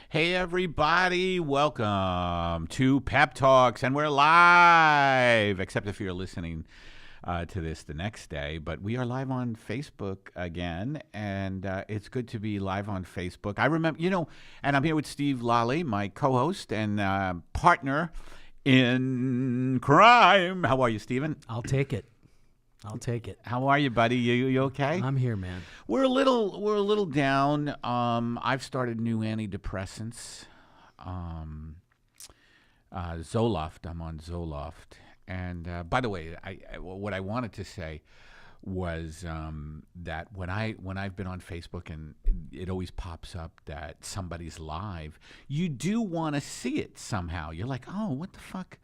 Hey everybody, welcome to Pep Talks, and we're live, except if you're listening to this the next day, but we are live on Facebook again, and it's good to be live on Facebook. I remember, and I'm here with Steve Lally, my co-host and partner in crime. How are you, Steven? I'll take it. How are you, buddy? You okay? I'm here, man. We're a little down. I've started new antidepressants. Zoloft. I'm on Zoloft. And by the way, what I wanted to say was that when I've been on Facebook and it always pops up that somebody's live, you do want to see it somehow. You're like, oh, what the fuck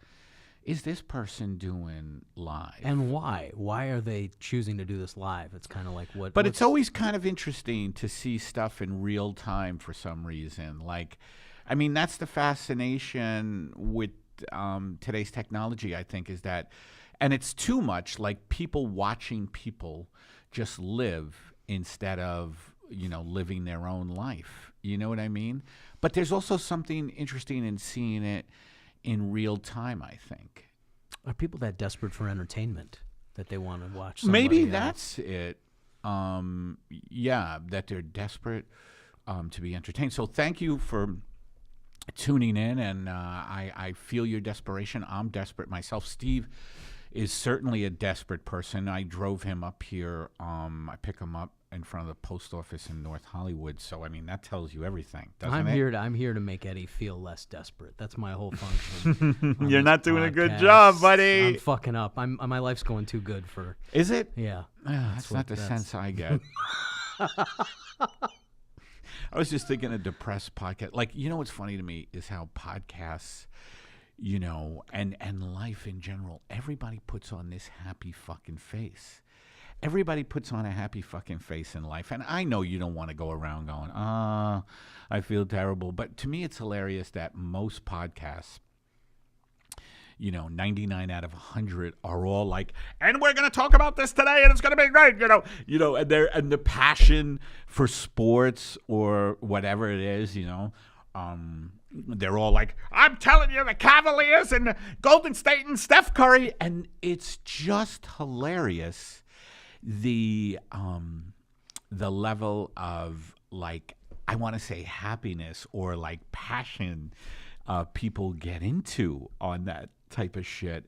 is this person doing live? And why? Why are they choosing to do this live? It's kind of like what. But it's always kind of interesting to see stuff in real time for some reason. Like, I mean, that's the fascination with today's technology, I think, is that, and it's too much like people watching people just live instead of, living their own life. You know what I mean? But there's also something interesting in seeing it in real time, I think. Are people that desperate for entertainment that they want to watch? Maybe that's it. That they're desperate to be entertained. So thank you for tuning in, and I feel your desperation. I'm desperate myself. Steve is certainly a desperate person. I drove him up here. I pick him up in front of the post office in North Hollywood. So, I mean, that tells you everything, doesn't it? I'm here to make Eddie feel less desperate. That's my whole function. You're not doing a good job, buddy. I'm fucking up. My life's going too good for... Is it? Yeah. That's not the sense I get. I was just thinking a depressed podcast. Like, what's funny to me is how podcasts, and life in general, everybody puts on this happy fucking face. Everybody puts on a happy fucking face in life. And I know you don't want to go around going, I feel terrible. But to me, it's hilarious that most podcasts, 99 out of 100 are all like, and we're going to talk about this today, and it's going to be great, and the passion for sports or whatever it is, they're all like, I'm telling you, the Cavaliers and Golden State and Steph Curry, and it's just hilarious. The level of, like, I want to say happiness or like passion people get into on that type of shit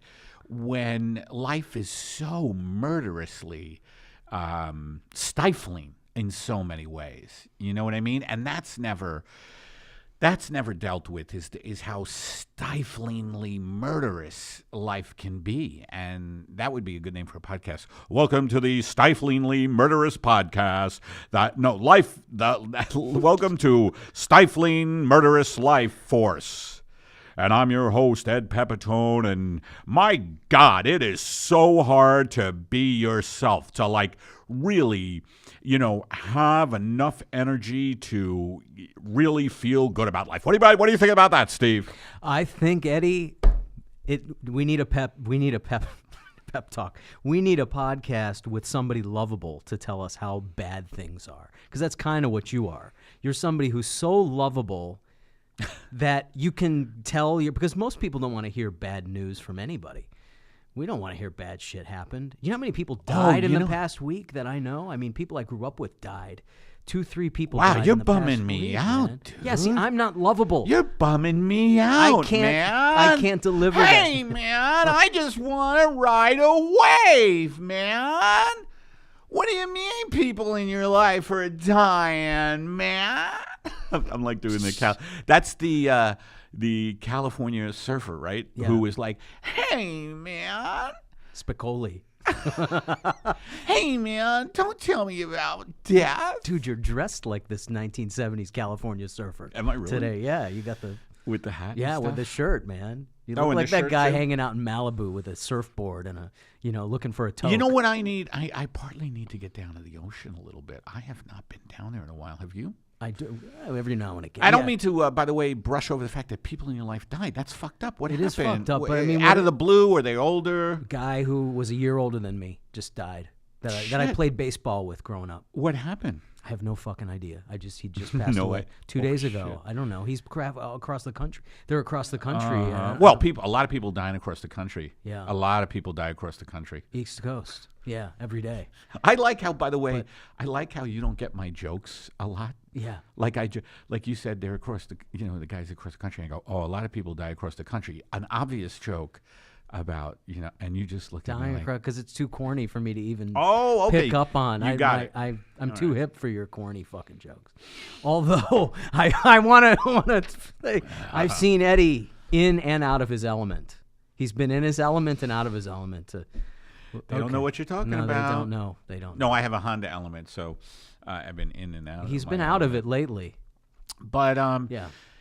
when life is so murderously stifling in so many ways. You know what I mean? And that's never dealt with, is how stiflingly murderous life can be. And that would be a good name for a podcast. Welcome to the Stiflingly Murderous Podcast. Welcome to Stifling Murderous Life Force. And I'm your host, Ed Pepitone, and my God, it is so hard to be yourself, to like really, have enough energy to really feel good about life. What do you think about that, Steve? I think, Eddie, we need a pep talk. We need a podcast with somebody lovable to tell us how bad things are, because that's kind of what you are. You're somebody who's so lovable that you can tell because most people don't want to hear bad news from anybody. We don't want to hear bad shit happened. You know how many people died in the past week that I know? I mean, people I grew up with died. 2-3 people died. Wow, you're in the bumming past me week, out, man. dude. Yeah, see, I'm not lovable. You're bumming me out, man. I can't deliver that. Hey, man, I just want to ride a wave, man. What do you mean people in your life are dying, man? I'm like doing that's the California surfer, right? Yeah. Who was like, hey, man. Spicoli. Hey, man, don't tell me about death. Dude, you're dressed like this 1970s California surfer. Am I really? Today, yeah. You got the... With the hat? Yeah, and with the stuff? shirt, man. You look like that guy hanging out in Malibu with a surfboard and looking for a toke. You know what I need? I partly need to get down to the ocean a little bit. I have not been down there in a while. Have you? I do every now and again. I don't mean to, by the way, brush over the fact that people in your life died. That's fucked up. What happened? It is fucked up. But I mean, out of the blue, are they older? Guy who was a year older than me just died. That I played baseball with growing up. What happened? I have no fucking idea. He just passed No away way. 2 days ago. I don't know. He's across the country. They're across the country. Well, a lot of people dying across the country. Yeah. A lot of people die across the country. East Coast. Yeah, every day. I like how, by the way, I like how you don't get my jokes a lot. Yeah. Like like you said, they're across the, the guys across the country. And I go, oh, a lot of people die across the country. An obvious joke about, and you just look at me like, because it's too corny for me to even okay. pick up on. You got it. I'm too hip for your corny fucking jokes. Although I want to, I've seen Eddie in and out of his element. He's been in his element and out of his element. They don't know what you're talking about. They don't know. They don't. No, I have a Honda Element, so I've been in and out. He's been out of it lately. But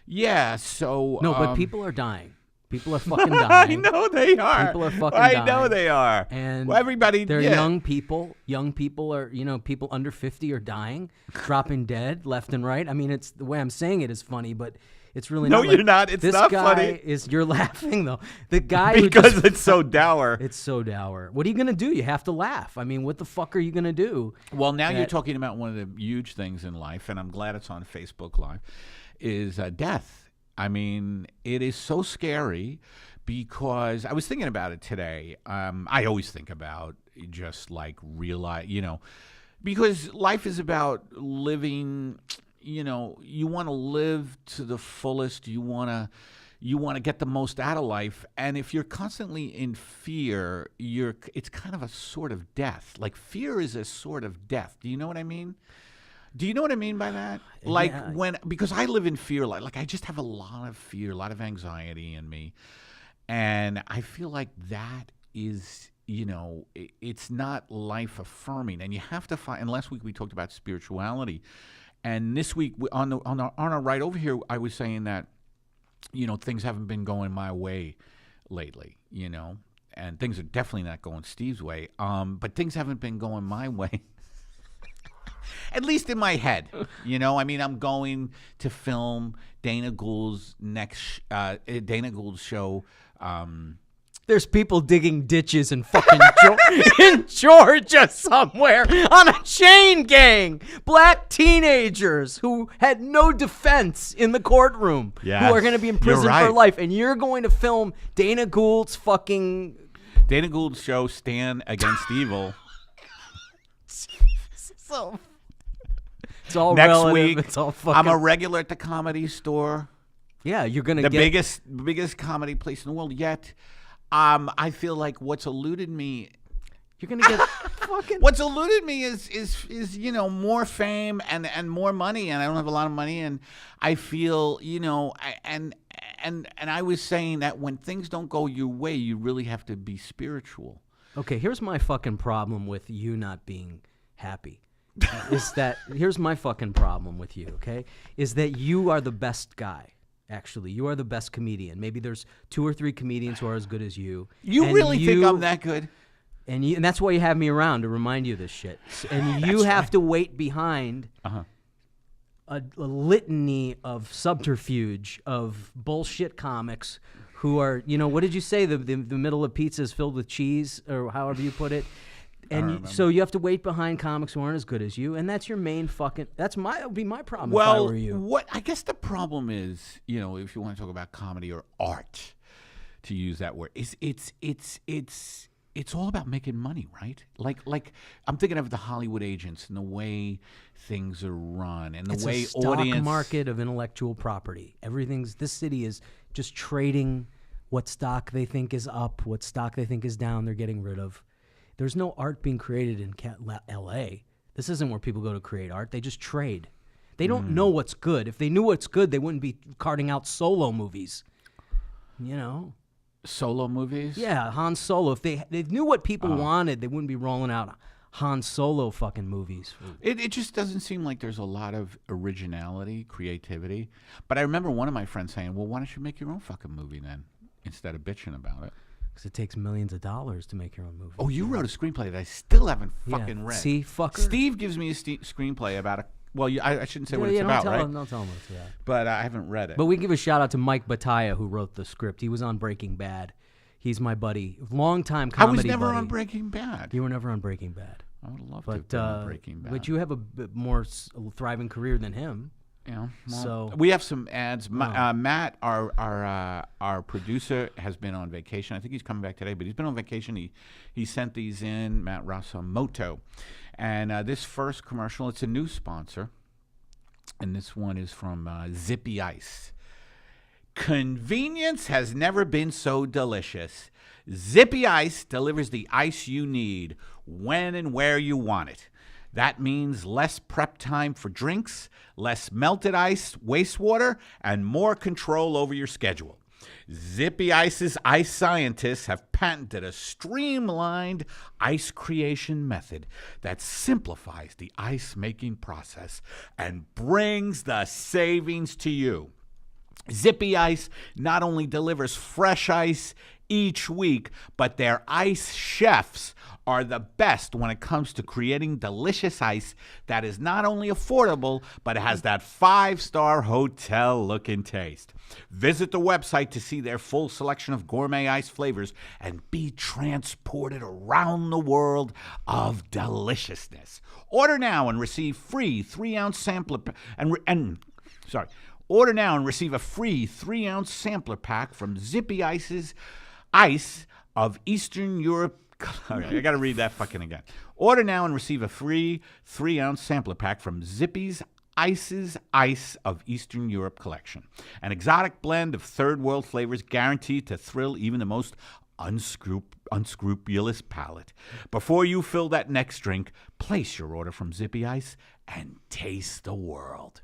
yeah. So no, but people are dying. People are fucking dying. I know they are. People are fucking dying. I know they are. And everybody. They're young people. Young people are, people under 50 are dying, dropping dead left and right. I mean, it's the way I'm saying it is funny, but. It's really no, not. You're not. It's this not guy funny. You're laughing though. The guy because it's so dour. It's so dour. What are you gonna do? You have to laugh. I mean, what the fuck are you gonna do? Well, now you're talking about one of the huge things in life, and I'm glad it's on Facebook Live, is death. I mean, it is so scary because I was thinking about it today. I always think about just like realize, because life is about living. You want to live to the fullest. You want to get the most out of life. And if you're constantly in fear, it's kind of a sort of death. Like fear is a sort of death. Do you know what I mean? Do you know what I mean by that? Like because I live in fear, like I just have a lot of fear, a lot of anxiety in me. And I feel like that is, it's not life affirming. And you have to find, and last week we talked about spirituality. And this week on our ride over here, I was saying that, things haven't been going my way lately, and things are definitely not going Steve's way. But things haven't been going my way, at least in my head. I mean, I'm going to film Dana Gould's show. There's people digging ditches in fucking in Georgia somewhere on a chain gang. Black teenagers who had no defense in the courtroom, who are going to be in prison for life. And you're going to film Dana Gould's show, Stand Against Evil. So it's all next relative. week. It's all fucking. I'm a regular at the Comedy Store. Yeah, you're going to get the biggest comedy place in the world yet. I feel like what's eluded me. You're gonna get fucking. What's eluded me is more fame and more money, and I don't have a lot of money, and I feel and I was saying that when things don't go your way, you really have to be spiritual. Okay, here's my fucking problem with you not being happy. Here's my fucking problem with you. Okay, is that you are the best guy. Actually, you are the best comedian. Maybe there's 2 or 3 comedians who are as good as you. You really think I'm that good? And that's why you have me around, to remind you of this shit. And you have to wait behind a litany of subterfuge of bullshit comics who are, what did you say? The middle of pizza is filled with cheese, or however you put it. And so you have to wait behind comics who aren't as good as you, and that's your main fucking. That would be my problem if I were you. What I guess the problem is, if you want to talk about comedy or art, to use that word, is it's all about making money, right? Like I'm thinking of the Hollywood agents and the way things are run and the way it's a stock market of intellectual property. This city is just trading what stock they think is up, what stock they think is down. They're getting rid of. There's no art being created in L.A. This isn't where people go to create art. They just trade. They don't know what's good. If they knew what's good, they wouldn't be carting out solo movies. Solo movies? Yeah, Han Solo. If they knew what people wanted, they wouldn't be rolling out Han Solo fucking movies. It just doesn't seem like there's a lot of originality, creativity. But I remember one of my friends saying, well, why don't you make your own fucking movie then, instead of bitching about it? Because it takes millions of dollars to make your own movie. Oh, you wrote a screenplay that I still haven't fucking read. See, fucker. Steve gives me a screenplay about a. Well, I shouldn't say what it's about, right? Don't tell him what it's about. But I haven't read it. But we give a shout out to Mike Battaglia, who wrote the script. He was on Breaking Bad. He's my buddy, longtime comedy buddy. I was never on Breaking Bad. You were never on Breaking Bad. I would love to have been on Breaking Bad. But you have a bit more thriving career than him. Yeah. Well, So we have some ads. Matt, our producer, has been on vacation. I think he's coming back today, but he's been on vacation. He sent these in, Matt Rasamoto. And this first commercial, it's a new sponsor. And this one is from Zippy Ice. Convenience has never been so delicious. Zippy Ice delivers the ice you need when and where you want it. That means less prep time for drinks, less melted ice, wastewater, and more control over your schedule. Zippy Ice's ice scientists have patented a streamlined ice creation method that simplifies the ice-making process and brings the savings to you. Zippy Ice not only delivers fresh ice each week, but their ice chefs are the best when it comes to creating delicious ice that is not only affordable, but has that 5-star hotel look and taste. Visit the website to see their full selection of gourmet ice flavors and be transported around the world of deliciousness. Order now and receive free 3-ounce sampler Order now and receive a free 3-ounce sampler pack from Zippy Ice's Ice of Eastern Europe. Okay, I got to read that fucking again. Order now and receive a free 3-ounce sampler pack from Zippy's Ice's Ice of Eastern Europe collection. An exotic blend of third-world flavors guaranteed to thrill even the most unscrupulous palate. Before you fill that next drink, place your order from Zippy Ice and taste the world.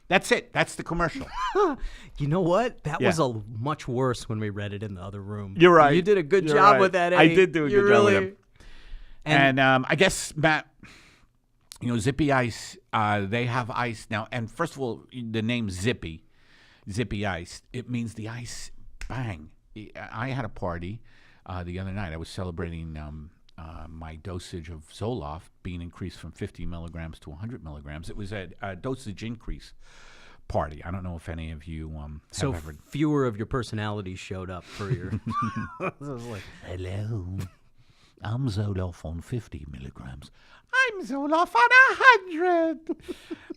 That's it. That's the commercial. You know what? That was a much worse when we read it in the other room. You're right. You did a good job with that, Eddie. I did do a good job with him. And I guess, Matt, Zippy Ice, they have ice now. And first of all, the name Zippy Ice, it means the ice, bang. I had a party the other night. I was celebrating my dosage of Zoloft being increased from 50 milligrams to 100 milligrams. It was a dosage increase party. I don't know if any of you have ever... fewer of your personalities showed up for your... I was like, hello, I'm Zoloft on 50 milligrams. I'm Zoloft on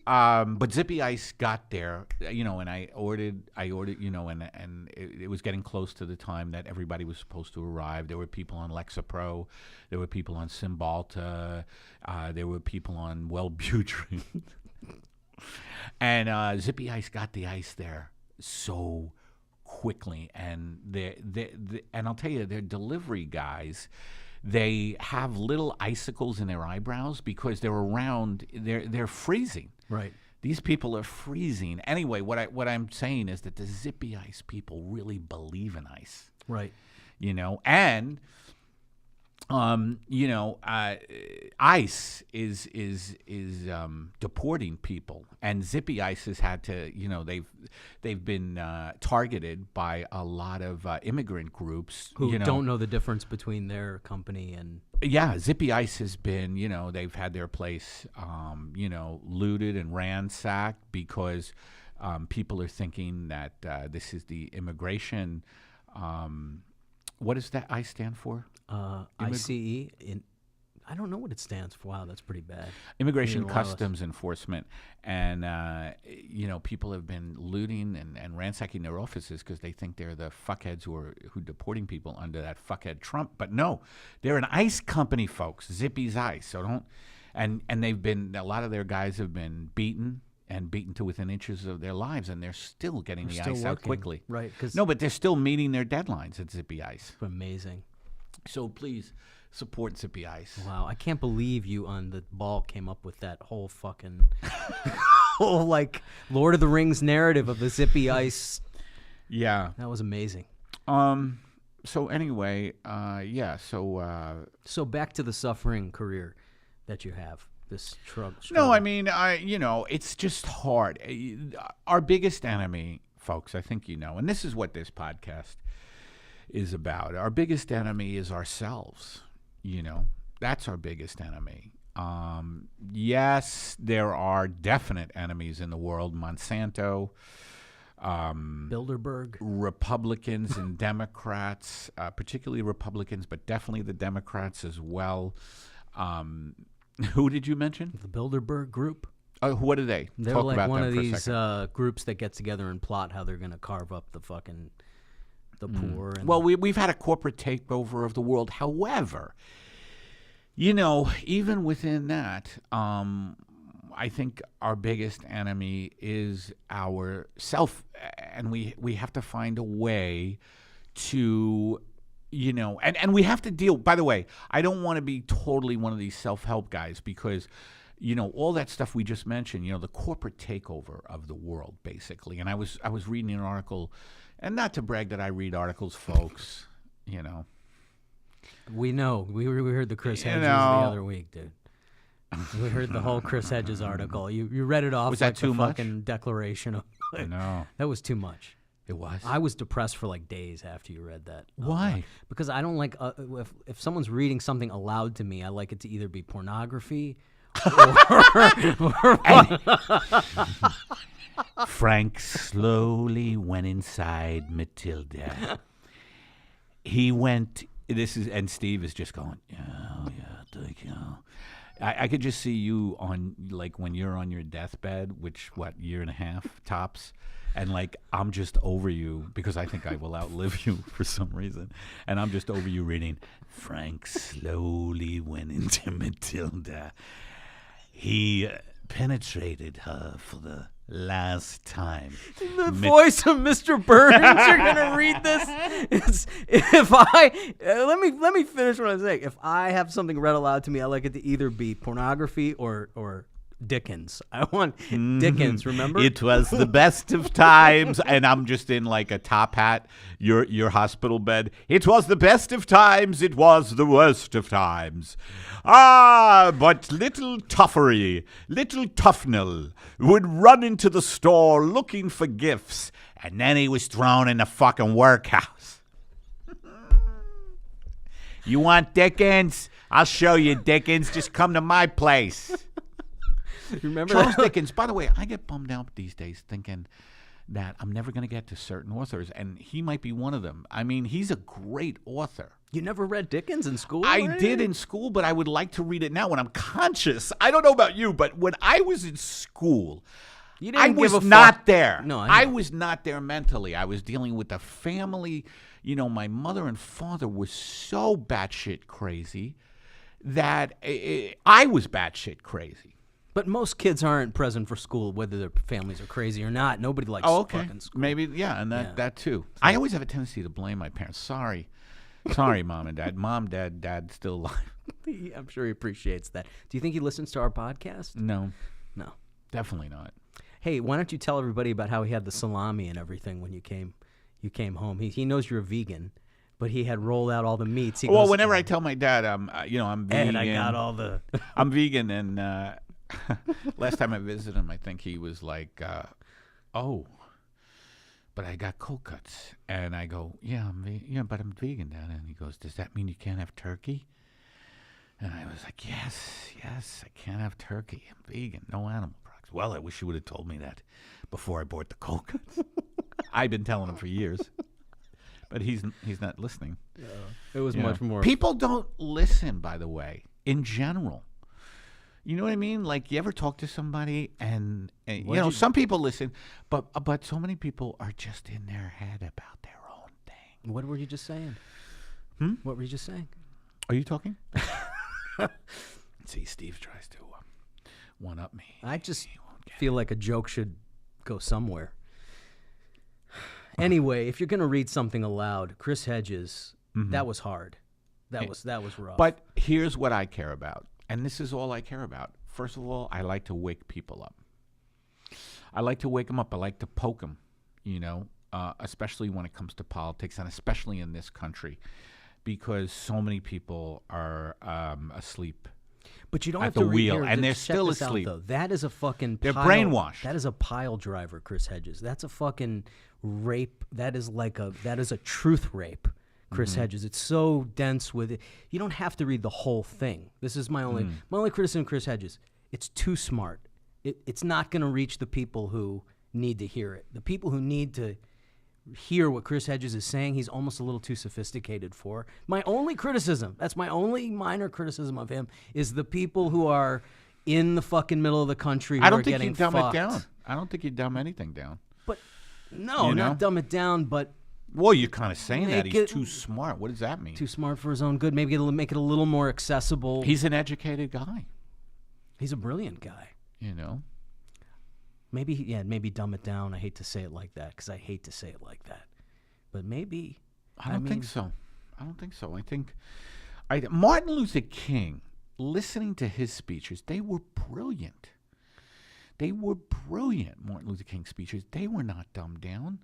100. But Zippy Ice got there, and I ordered, and it was getting close to the time that everybody was supposed to arrive. There were people on Lexapro, there were people on Cymbalta, there were people on Wellbutrin. And Zippy Ice got the ice there so quickly, and and I'll tell you, their delivery guys, they have little icicles in their eyebrows because they're freezing. Right. These people are freezing. Anyway, what I'm saying is that the Zippy Ice people really believe in ice. Right. And ice is deporting people, and Zippy Ice has had to, they've been targeted by a lot of immigrant groups who don't know the difference between their company and. Yeah, Zippy Ice has been, they've had their place, looted and ransacked because people are thinking that this is the immigration. What does that I stand for? ICE. I don't know what it stands for. Wow, that's pretty bad. Immigration Customs Enforcement. And, people have been looting and ransacking their offices because they think they're the fuckheads who are deporting people under that fuckhead Trump. But no, they're an ice company, folks, Zippy's Ice. So don't, and they've been, a lot of their guys have been beaten to within inches of their lives, and they're still getting the ice out quickly. Right. No, but they're still meeting their deadlines at Zippy Ice. Amazing. So please support Zippy Ice. Wow, I can't believe you on the ball came up with that whole fucking whole Lord of the Rings narrative of the Zippy Ice. Yeah. That was amazing. So anyway, So back to the suffering career that you have. This struggle. No, I mean, it's just hard. Our biggest enemy, folks, I think and this is what this podcast is about. Our biggest enemy is ourselves. That's our biggest enemy. Yes, there are definite enemies in the world. Monsanto, Bilderberg, Republicans and Democrats, particularly Republicans, but definitely the Democrats as well. Who did you mention? The Bilderberg Group. What are they? They're Talk like about one them of for a these second. groups that get together and plot how they're going to carve up the poor. And Well, we've had a corporate takeover of the world. However, even within that, I think our biggest enemy is ourself, and we have to find a way to, and we have to deal. By the way, I don't want to be totally one of these self-help guys because, all that stuff we just mentioned, the corporate takeover of the world, basically. And I was reading an article, and not to brag that I read articles, folks, we know. We heard the Chris Hedges the other week, dude. We heard the whole Chris Hedges article. You read it off Was like that too the much? fucking Declaration of. No. That was too much. It was. I was depressed for like days after you read that. Why? Because I don't like if someone's reading something aloud to me, I like it to either be pornography or Frank slowly went inside Matilda. He went. And Steve is just going, yeah, thank you. I could just see you on, like, when you're on your deathbed, which, year and a half tops, and, like, I'm just over you because I think I will outlive you for some reason, and I'm just over you reading, Frank slowly went into Matilda. He penetrated her for the last time. The voice of Mr. Burns. You're gonna read this. Let me finish what I'm saying. If I have something read aloud to me, I like it to either be pornography or Dickens. I want Dickens. Remember? It was the best of times, and I'm just in like a top hat, your hospital bed. It was the best of times. It was the worst of times. But little Tuffery, little Tufnell would run into the store looking for gifts, and then he was thrown in the fucking workhouse. You want Dickens? I'll show you Dickens. Just come to my place. Remember Charles that? Dickens. By the way, I get bummed out these days thinking that I'm never going to get to certain authors, and he might be one of them. I mean, he's a great author. You never read Dickens in school? I did in school, but I would like to read it now when I'm conscious. I don't know about you, but when I was in school, You I didn't was give a not fuck. there. No, I I know. was not there mentally. I was dealing with a family. My mother and father were so batshit crazy that I was batshit crazy. But most kids aren't present for school, whether their families are crazy or not. Nobody likes fucking school. Maybe, yeah, and Yeah. that too. I always have a tendency to blame my parents. Sorry, Mom and Dad. Mom, Dad, still alive. I'm sure he appreciates that. Do you think he listens to our podcast? No, No. definitely not. Hey, why don't you tell everybody about how he had the salami and everything when you came home? He knows you're a vegan, but he had rolled out all the meats. He Well, goes, whenever I tell my dad, I'm vegan. and I got all the. I'm vegan, and last time I visited him, I think he was like, "Oh, but I got cold cuts," and I go, "Yeah, but I'm vegan, Dad." And he goes, "Does that mean you can't have turkey?" And I was like, "Yes, I can't have turkey. I'm vegan, no animal products." Well, I wish you would have told me that before I bought the cold cuts. I've been telling him for years, but he's not listening. It was much more. People don't listen, by the way, in general. You know what I mean? Like, you ever talk to somebody and some people listen, but so many people are just in their head about their own thing. What were you just saying? What were you just saying? Are you talking? See, Steve tries to one up me. I just feel like a joke should go somewhere. Anyway, if you're going to read something aloud, Chris Hedges, that was hard. That was rough. But here's what I care about, and this is all I care about. First of all, I like to wake people up. I like to wake them up. I like to poke them, especially when it comes to politics, and especially in this country, because so many people are asleep. But you don't at have the to read wheel, here, and they're check still this asleep. Out, though. That is a fucking They're pile, brainwashed. That is a pile driver, Chris Hedges. That's a fucking rape. That is a truth rape, Chris Hedges. It's so dense with it. You don't have to read the whole thing. This is my only criticism of Chris Hedges. It's too smart. It's not going to reach the people who need to hear it. The people who need to hear what Chris Hedges is saying, he's almost a little too sophisticated for. My only criticism, that's my only minor criticism of him, is the people who are in the fucking middle of the country who I don't are think getting you dumb fucked. it down. I don't think you dumb anything down. But no, You know? not dumb it down, but Well, you're kind of saying that Make he's it- too smart. What does that mean? too smart for his own good. Maybe it'll make it a little more accessible. He's an educated guy. He's a brilliant guy. You know. Maybe dumb it down. I hate to say it like that because I hate to say it like that. But maybe. I don't think so. I don't think so. I think Martin Luther King, listening to his speeches, they were brilliant. They were brilliant, Martin Luther King speeches. They were not dumbed down.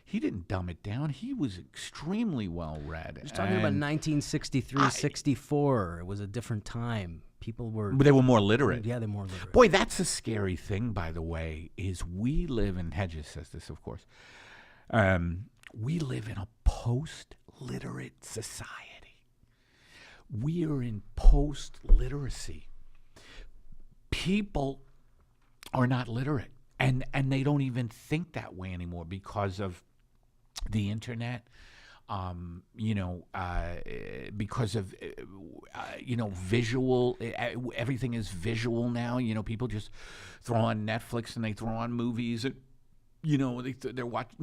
He didn't dumb it down. He was extremely well read. Just talking about 1963, 64. It was a different time. People were. But they were more literate. Yeah, they're more literate. Boy, that's a scary thing, by the way, is we live, and Hedges says this, of course, we live in a post-literate society. We are in post-literacy. People are not literate, and they don't even think that way anymore because of the internet, because of, visual. Everything is visual now. People just throw on Netflix and they throw on movies. And, they're watching.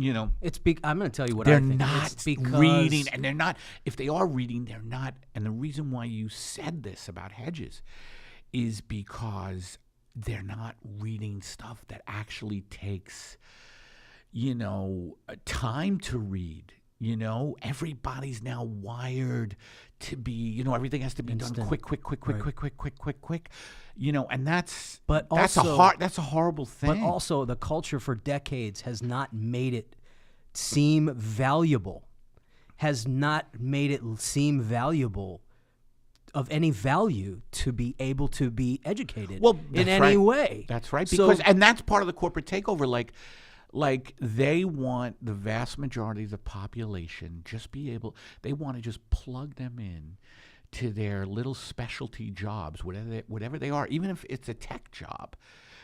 I'm going to tell you what They're I think. not It's because reading, and they're not. If they are reading, they're not. And the reason why you said this about Hedges is because they're not reading stuff that actually takes, time to read. Everybody's now wired to be, everything has to be Instant. done quick, quick. And that's also- that's a horrible thing. But also, the culture for decades has not made it seem valuable. Has not made it seem valuable, of any value, to be able to be educated in any way. That's right. So- Because and that's part of the corporate takeover. Like they want the vast majority of the population they want to just plug them in to their little specialty jobs, whatever they are, even if it's a tech job.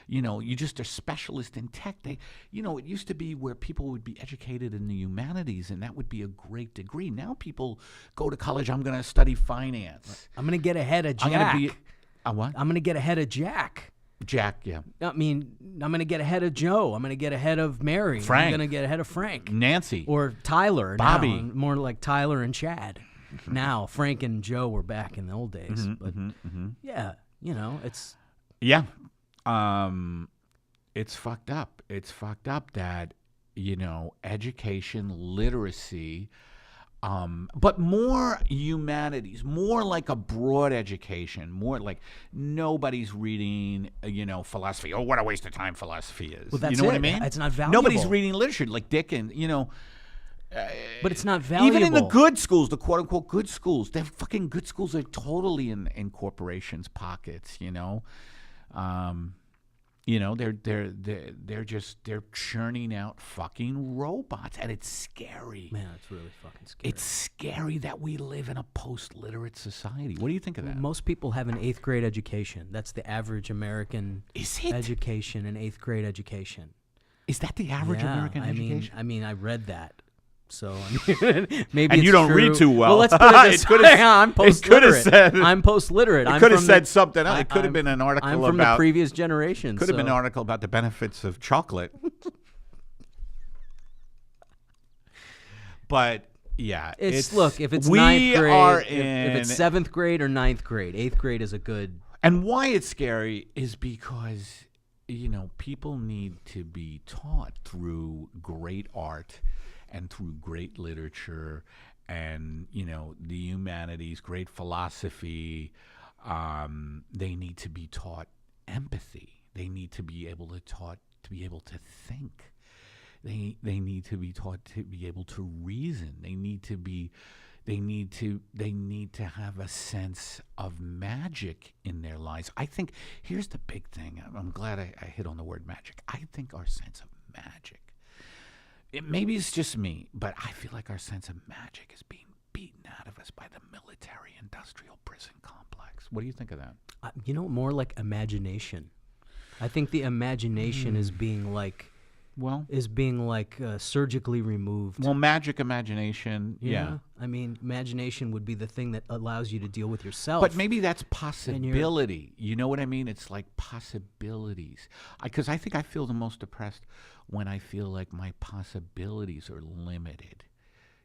You just are specialist in tech. It used to be where people would be educated in the humanities, and that would be a great degree. Now people go to college. I'm going to study finance. I'm going to get ahead of Jack. I'm going to be a what? I'm going to get ahead of Jack. Jack, yeah. I mean, I'm going to get ahead of Joe. I'm going to get ahead of Mary. Frank. I'm going to get ahead of Frank. Nancy. Or Tyler. Bobby. Now. More like Tyler and Chad. Now, Frank and Joe were back in the old days. But yeah, it's... Yeah. It's fucked up. It's fucked up that, education, literacy, but more humanities, more like a broad education, more like nobody's reading, philosophy. Oh, what a waste of time philosophy is. Well, that's you know what I it. mean? It's not valuable. Nobody's reading literature like Dickens, But it's not valuable. Even in the good schools, the quote-unquote good schools, the fucking good schools are totally in corporations' pockets, they're churning out fucking robots, and it's scary. Man, it's really fucking scary. It's scary that we live in a post-literate society. What do you think of that? Most people have an 8th grade education. That's the average American Is it? education, an 8th grade education. Is that the average American education? I mean, I read that. So maybe And it's you don't true. read too well. Let's put it this It could've- way. I'm post-literate. said- I'm post-literate. It I'm could have from said the- something else. It could have been an article I'm from about the previous generation. Could have been so- an article about the benefits of chocolate. But yeah, Look, if it's we 9th grade, are if in, it's 7th grade or 9th grade, 8th grade is a good. and why it's scary is because people need to be taught through great art and through great literature and the humanities, great philosophy. They need to be taught empathy. They need to be able to think. They need to be taught to be able to reason. They need to have a sense of magic in their lives. I think here's the big thing. I'm glad I hit on the word magic. I think our sense of magic, maybe it's just me, but I feel like our sense of magic is being beaten out of us by the military-industrial prison complex. What do you think of that? More like imagination. I think the imagination is being like Well, is being like surgically removed. well, magic imagination, yeah. I mean, imagination would be the thing that allows you to deal with yourself. But maybe that's possibility. You know what I mean? It's like possibilities. Because I think I feel the most depressed when I feel like my possibilities are limited.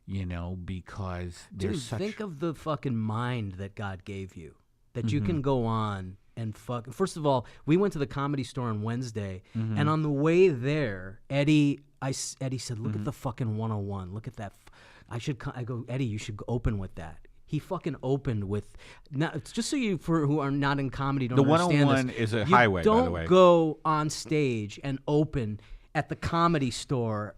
You know, because there's Dude, such. think of the fucking mind that God gave you, that you can go on and fuck. First of all, we went to the Comedy Store on Wednesday, and on the way there, Eddie said, "Look at the fucking 101. Look at that. I go, Eddie, you should open with that." He fucking opened with, now, just so you for who are not in comedy don't understand this. The 101 is a highway, by the way. Don't go on stage and open at the Comedy Store.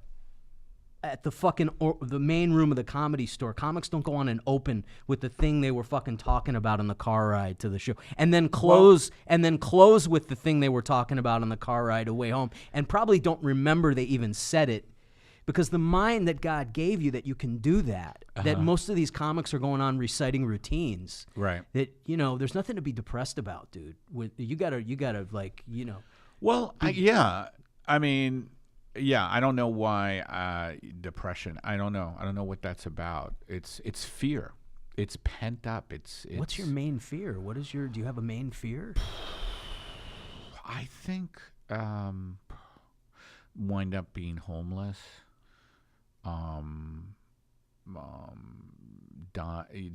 At the fucking the main room of the Comedy Store, comics don't go on and open with the thing they were fucking talking about on the car ride to the show, and then close with the thing they were talking about on the car ride away home, and probably don't remember they even said it, because the mind that God gave you that you can do that. That most of these comics are going on reciting routines. Right. That there's nothing to be depressed about, dude. You gotta like Well, I mean. Yeah, I don't know why depression. I don't know. I don't know what that's about. It's fear. It's pent up. It's What's your main fear? Do you have a main fear? I think wind up being homeless.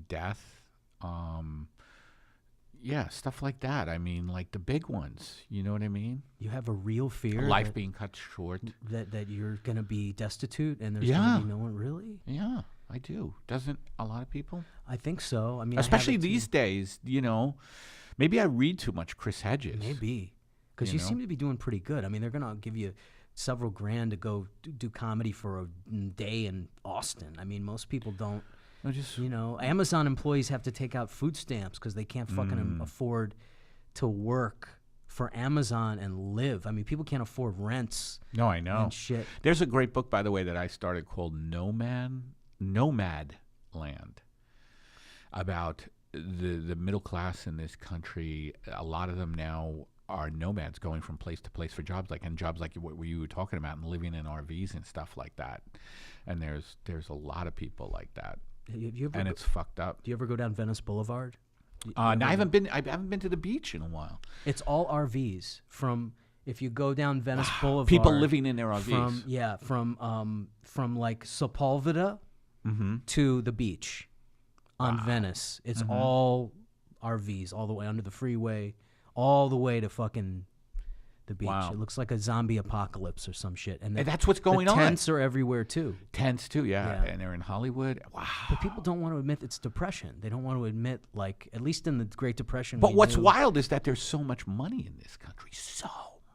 Death. Yeah, stuff like that. I mean, like the big ones. You know what I mean? You have a real fear, life being cut short. That you're gonna be destitute, and there's gonna be no one really. Yeah, I do. Doesn't a lot of people? I think so. I mean, especially these days. You know, maybe I read too much Chris Hedges. Maybe because you seem to be doing pretty good. I mean, they're gonna give you several grand to go do comedy for a day in Austin. I mean, most people don't. Amazon employees have to take out food stamps because they can't fucking afford to work for Amazon and live. I mean, people can't afford rents. No, I know. And shit. There's a great book, by the way, that I started called Nomad Land, about the middle class in this country. A lot of them now are nomads, going from place to place for jobs like what you were talking about, and living in RVs and stuff like that. And there's a lot of people like that. And it's fucked up. Do you ever go down Venice Boulevard? No, I haven't been to the beach in a while. It's all RVs. If you go down Venice Boulevard, people living in their RVs. From like Sepulveda to the beach on Venice. It's all RVs, all the way under the freeway, all the way to fucking the beach. Wow. It looks like a zombie apocalypse or some shit. And that's what's going on. Tents are everywhere too. Tents too, yeah. And they're in Hollywood. Wow. But people don't want to admit it's depression. They don't want to admit, like, at least in the Great Depression. But what's wild is that there's so much money in this country. So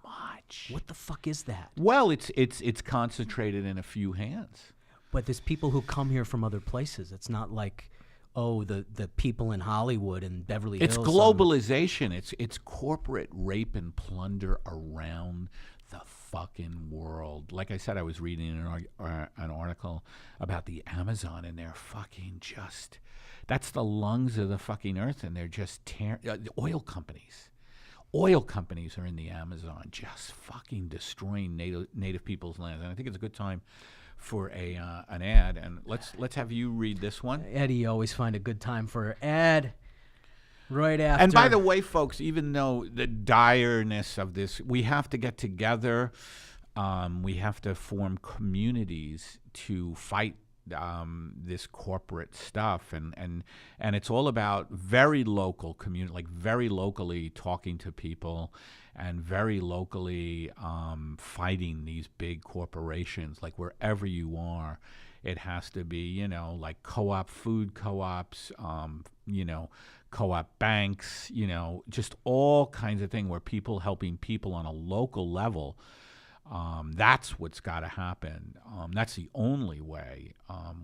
much. What the fuck is that? Well, it's concentrated in a few hands. But there's people who come here from other places. It's not like, the people in Hollywood and Beverly Hills. It's globalization. It's corporate rape and plunder around the fucking world. Like I said, I was reading an article about the Amazon, and they're fucking just, that's the lungs of the fucking earth, and they're just oil companies. Oil companies are in the Amazon, just fucking destroying native people's lands. And I think it's a good time for an ad, and let's have you read this one. Eddie, you always find a good time for an ad right after. And by the way, folks, even though the direness of this, we have to get together. We have to form communities to fight this corporate stuff, and it's all about very local community, like very locally talking to people, and very locally fighting these big corporations. Like wherever you are, it has to be, like co-op food co-ops, co-op banks, just all kinds of things where people helping people on a local level. That's what's got to happen. That's the only way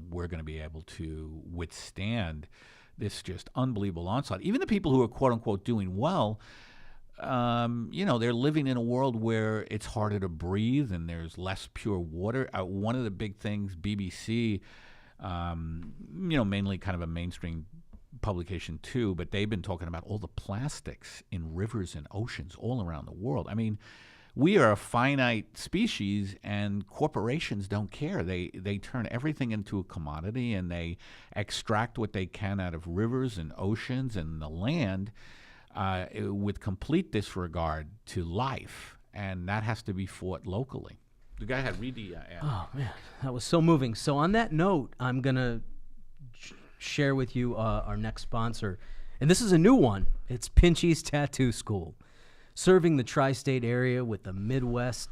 we're going to be able to withstand this just unbelievable onslaught. Even the people who are quote unquote doing well, they're living in a world where it's harder to breathe and there's less pure water. One of the big things, BBC, mainly kind of a mainstream publication too, but they've been talking about all the plastics in rivers and oceans all around the world. I mean, we are a finite species, and corporations don't care. They turn everything into a commodity, and they extract what they can out of rivers and oceans and the land with complete disregard to life, and that has to be fought locally. Go ahead, read the ad. Oh, man, that was so moving. So on that note, I'm going to share with you our next sponsor. And this is a new one. It's Pinchy's Tattoo School. Serving the tri-state area with the Midwest,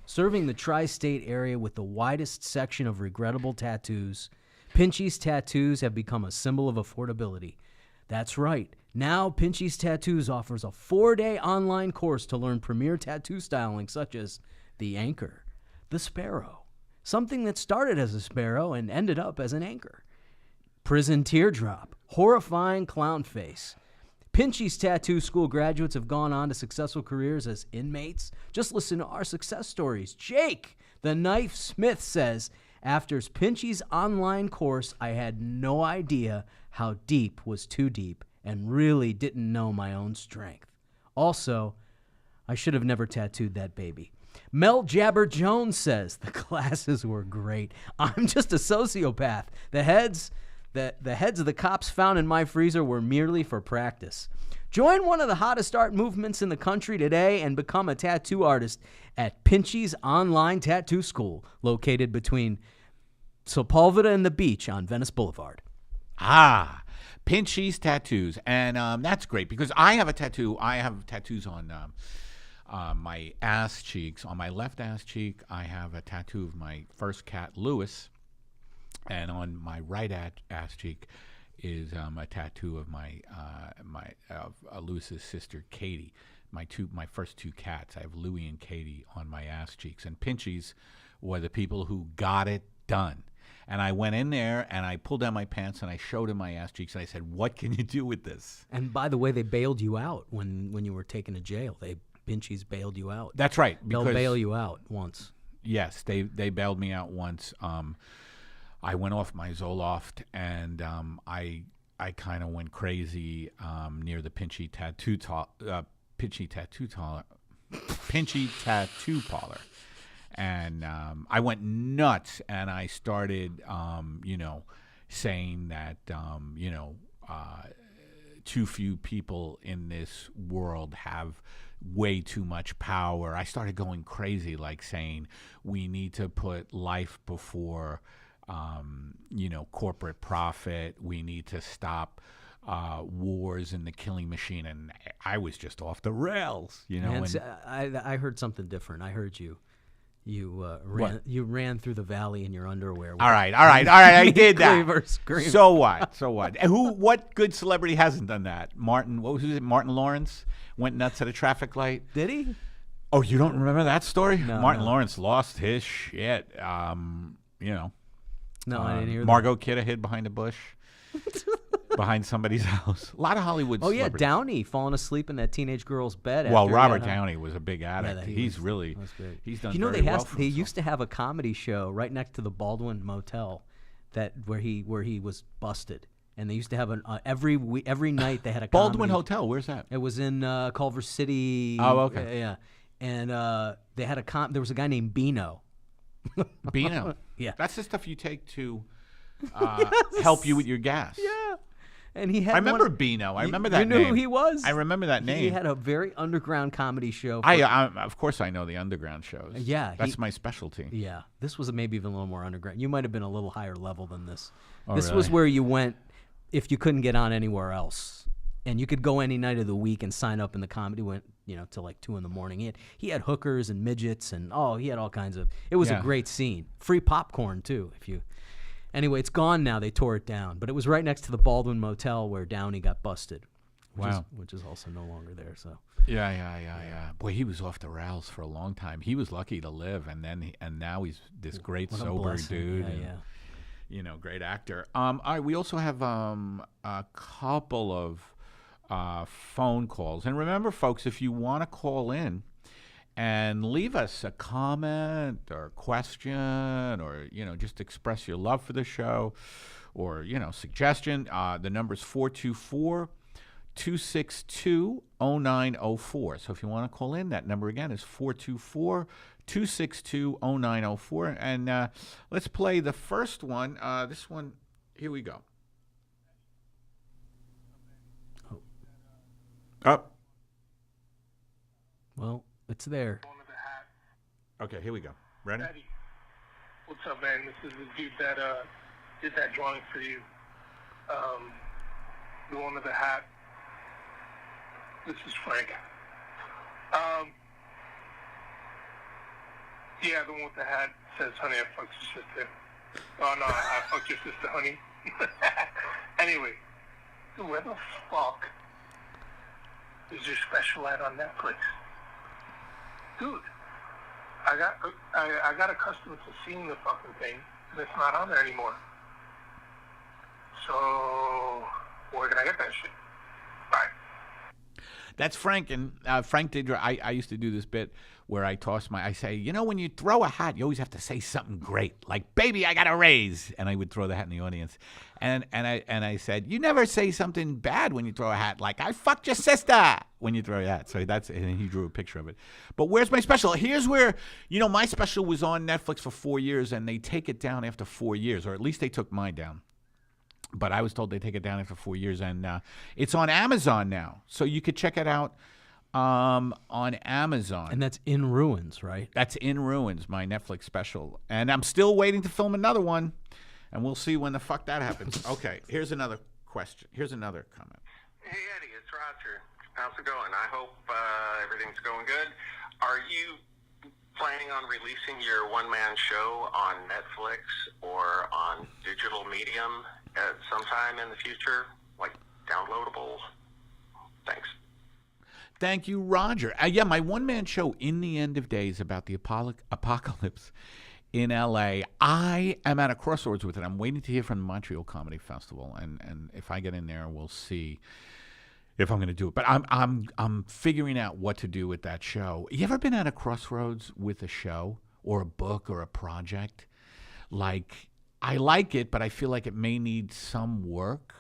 serving the tri-state area with the widest section of regrettable tattoos, Pinchy's Tattoos have become a symbol of affordability. That's right. Now, Pinchy's Tattoos offers a 4-day online course to learn premier tattoo styling such as the anchor, the sparrow, something that started as a sparrow and ended up as an anchor, prison teardrop, horrifying clown face. Pinchy's Tattoo School graduates have gone on to successful careers as inmates. Just listen to our success stories. Jake, the Knife Smith, says, after Pinchy's online course, I had no idea how deep was too deep and really didn't know my own strength. Also, I should have never tattooed that baby. Mel Jabber Jones says, the classes were great. I'm just a sociopath. The heads of the cops found in my freezer were merely for practice. Join one of the hottest art movements in the country today and become a tattoo artist at Pinchy's Online Tattoo School, located between Sepulveda and the beach on Venice Boulevard. Ah, Pinchy's Tattoos. And that's great because I have a tattoo. I have tattoos on my ass cheeks. On my left ass cheek, I have a tattoo of my first cat, Lewis. And on my right ass cheek is a tattoo of Lewis's sister, Katie. My first two cats. I have Louie and Katie on my ass cheeks. And Pinchy's were the people who got it done. And I went in there and I pulled down my pants and I showed him my ass cheeks and I said, "What can you do with this?" And by the way, they bailed you out when you were taken to jail. Pinchy's bailed you out. That's right. They'll bail you out once. Yes, they bailed me out once. I went off my Zoloft, and I kind of went crazy near the Pinchy Tattoo Parlor, and I went nuts, and I started, saying that too few people in this world have way too much power. I started going crazy, like saying we need to put life before corporate profit. We need to stop wars and the killing machine. And I was just off the rails, I heard something different. I heard you ran through the valley in your underwear. All right. I did that. Screamer. So what? What good celebrity hasn't done that? Martin Lawrence went nuts at a traffic light. Did he? Oh, you don't remember that story? No, Martin no. Lawrence lost his shit. No, I didn't hear Margot Kidder hid behind a bush, behind somebody's house. A lot of Hollywood celebrities. Oh, yeah, Downey falling asleep in that teenage girl's bed. Well, Robert Downey was a big addict. Yeah, he's done very they well for they himself. used to have a comedy show right next to the Baldwin Motel where he was busted. And they used to have every night they had a Baldwin comedy. Hotel, where's that? It was in Culver City. Oh, okay. Yeah. And they had there was a guy named Beano. Beano. Yeah. That's the stuff you take to help you with your gas. Yeah. And he had I remember Beano. I remember that you knew name. who he was? I remember that name. He had a very underground comedy show. Of course I know the underground shows. Yeah. That's my specialty. Yeah. This was maybe even a little more underground. You might have been a little higher level than this. Oh, this really? was where you went if you couldn't get on anywhere else. And you could go any night of the week and sign up, and the comedy went, till like 2 a.m. He had hookers and midgets, and he had all kinds of. It was a great scene. Free popcorn too, Anyway, it's gone now. They tore it down, but it was right next to the Baldwin Motel where Downey got busted. Which is also no longer there. So. Yeah. Boy, he was off the rails for a long time. He was lucky to live, and now he's this great sober dude. Yeah. Great actor. All right, we also have a couple of phone calls. And remember, folks, if you want to call in and leave us a comment or question or, just express your love for the show or, suggestion, the number's 424 424-262-0904. So if you want to call in, that number again is 424-262-0904. And let's play the first one. This one, here we go. Up. Well, it's there. Okay, here we go. Ready? Eddie, what's up, man? This is the dude that did that drawing for you. The one with the hat. This is Frank. Yeah, the one with the hat says, "Honey, I fucked your sister." Oh no, I fucked your sister, honey. Anyway, dude, where the fuck is your special ad on Netflix? Dude, I got accustomed to seeing the fucking thing, and it's not on there anymore. So, where can I get that shit? Bye. That's Frank, and Frank did. I used to do this bit where I say, you know, when you throw a hat, you always have to say something great, like "Baby, I got a raise," and I would throw the hat in the audience, and I said, you never say something bad when you throw a hat, like "I fucked your sister" when you throw a hat. So and he drew a picture of it. But where's my special? Here's where, you know, my special was on Netflix for 4 years, and they take it down after 4 years, or at least they took mine down. But I was told they take it down after 4 years, and it's on Amazon now, so you could check it out on Amazon. And that's In Ruins, right? That's In Ruins, my Netflix special, and I'm still waiting to film another one, and we'll see when the fuck that happens. Okay, here's another question. Here's another comment. Hey Eddie, it's Roger. How's it going? I hope everything's going good. Are you planning on releasing your one-man show on Netflix or on digital medium at some time in the future, like downloadable? Thanks. Thank you, Roger. Yeah, my one-man show, In the End of Days, about the apocalypse in L.A. I am at a crossroads with it. I'm waiting to hear from the Montreal Comedy Festival, and if I get in there, we'll see if I'm going to do it. But I'm figuring out what to do with that show. You ever been at a crossroads with a show or a book or a project? Like, I like it, but I feel like it may need some work.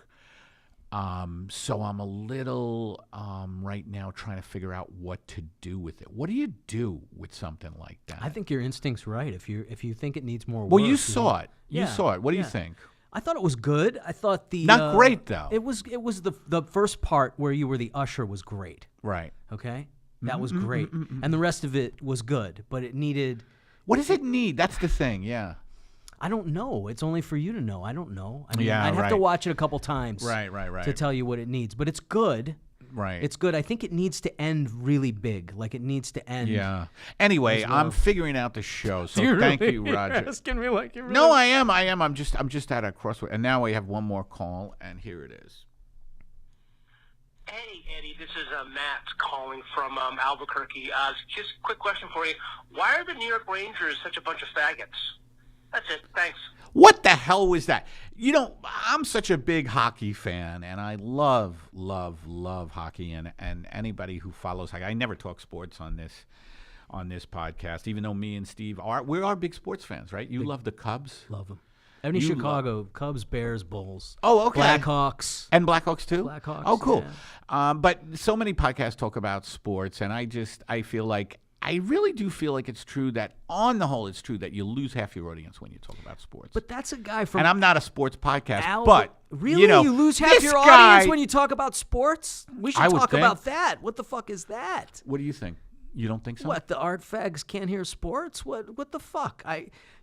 So I'm a little right now trying to figure out what to do with it. What do you do with something like that? I think your instinct's right. If you think it needs more work. Well, you saw it. You Yeah, saw it. What do you yeah. think? I thought it was good. I thought the Not great, though. It was the first part where you were the usher was great. Right. Okay, that was great, and the rest of it was good. But it needed. What does it need? That's the thing. Yeah. I don't know. It's only for you to know. I don't know. I mean, Yeah, I'd have to right. watch it a couple times. Right. To tell you what it needs, but it's good. Right. It's good. I think it needs to end really big. Like it needs to end. Yeah. Anyway, as well. I'm figuring out the show. So You're thank really- you, Roger. You're asking me like you really. No, I am. I'm just at a crossroad, and now we have one more call, and here it is. Hey, Eddie, this is Matt calling from Albuquerque. Just a quick question for you. Why are the New York Rangers such a bunch of faggots? That's it. Thanks. What the hell was that? You know, I'm such a big hockey fan, and I love hockey, and anybody who follows hockey. I never talk sports on this podcast, even though me and Steve are big sports fans, right? You love the Cubs? Love them. Any You Chicago Cubs, Bears, Bulls. Oh, okay. Blackhawks. And Blackhawks too? Blackhawks, Oh, cool. yeah. But so many podcasts talk about sports, and I feel like, I really do feel like it's true that, on the whole, it's true that you lose half your audience when you talk about sports. But that's a guy from. And I'm not a sports podcast, Al- but really, you know, lose half this your guy, audience when you talk about sports? We should I would talk think. about that. What the fuck is that? What do you think? You don't think so? What, the art fags can't hear sports? What the fuck?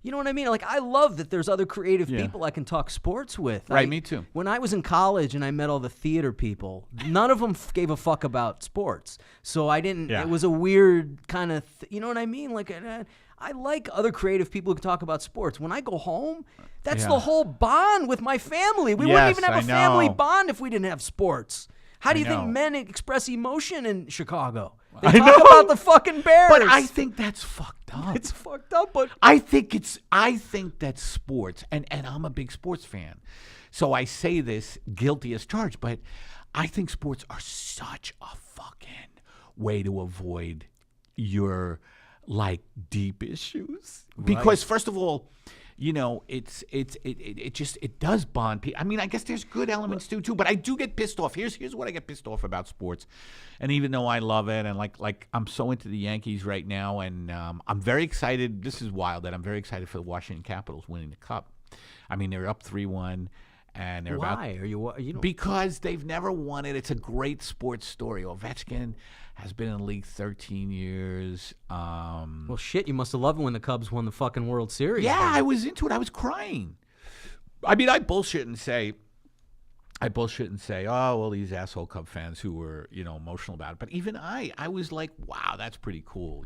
You know what I mean? Like, I love that there's other creative Yeah. people I can talk sports with. Right, me too. When I was in college and I met all the theater people, none of them gave a fuck about sports. So I didn't. Yeah. It was a weird kind of. You know what I mean? Like, I like other creative people who can talk about sports. When I go home, that's Yeah. the whole bond with my family. We wouldn't Yes, even have I a family know. bond if we didn't have sports. How do I you think know. men express emotion in Chicago? They I talk know. about the fucking Bears. But I think that's fucked up. It's fucked up, but I think that sports, and I'm a big sports fan, so I say this guilty as charged, but I think sports are such a fucking way to avoid your, like, deep issues. Because, first of all, it does bond people. I mean, I guess there's good elements too, but I do get pissed off. Here's what I get pissed off about sports, and even though I love it, and like I'm so into the Yankees right now, and I'm very excited. This is wild that I'm very excited for the Washington Capitals winning the Cup. I mean, they're up 3-1. And they're Why are you? Because they've never won it. It's a great sports story. Ovechkin has been in the league 13 years. Well, shit, you must have loved it when the Cubs won the fucking World Series. Yeah, I was into it. I was crying. I mean, I bullshit and say, oh, well, these asshole Cub fans who were, emotional about it. But even I was like, wow, that's pretty cool,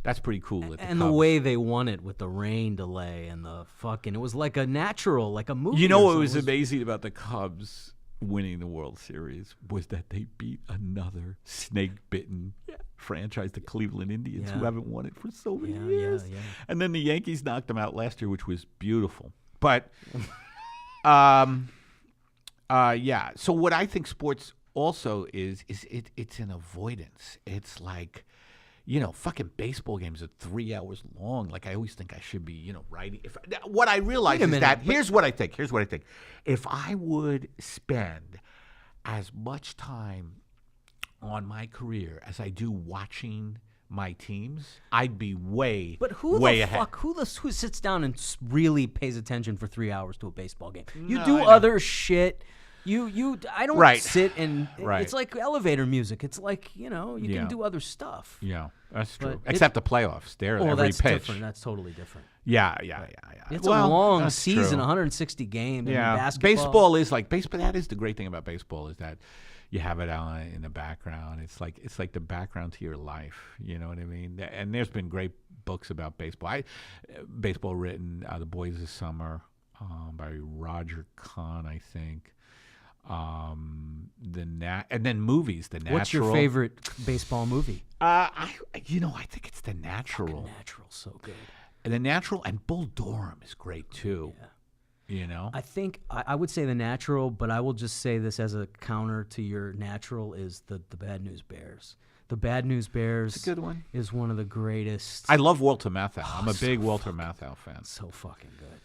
That's pretty cool. And the way they won it with the rain delay and the fucking, it was like a natural, like a movie. You know what was amazing about the Cubs winning the World Series was that they beat another snake-bitten franchise, the Cleveland Indians, who haven't won it for so many years. Yeah. And then the Yankees knocked them out last year, which was beautiful. But, So what I think sports also is it's an avoidance. It's like, fucking baseball games are 3 hours long. Like, I always think I should be, writing. What I realize is that here's what I think. If I would spend as much time on my career as I do watching my teams, I'd be way, but who way the ahead. fuck? Who sits down and really pays attention for 3 hours to a baseball game? You do other shit. I don't sit and it's like elevator music. It's like, you can do other stuff. Yeah, that's true. Except the playoffs. They're every that's pitch. Different. That's totally different. Yeah. It's a long season, 160 games. Yeah, basketball. Baseball is like baseball. That is the great thing about baseball is that you have it on in the background. It's like the background to your life. You know what I mean? And there's been great books about baseball. Baseball written, The Boys of Summer, by Roger Kahn, I think. And then movies. The Natural. What's your favorite baseball movie? I think it's The Natural. Natural's so good. And The Natural and Bull Durham is great too. Yeah. I think I would say The Natural, but I will just say this as a counter to your Natural is the Bad News Bears. The Bad News Bears it's a good one. Is one of the greatest. I love Walter Matthau. I'm a big Walter Matthau fan. So fucking good.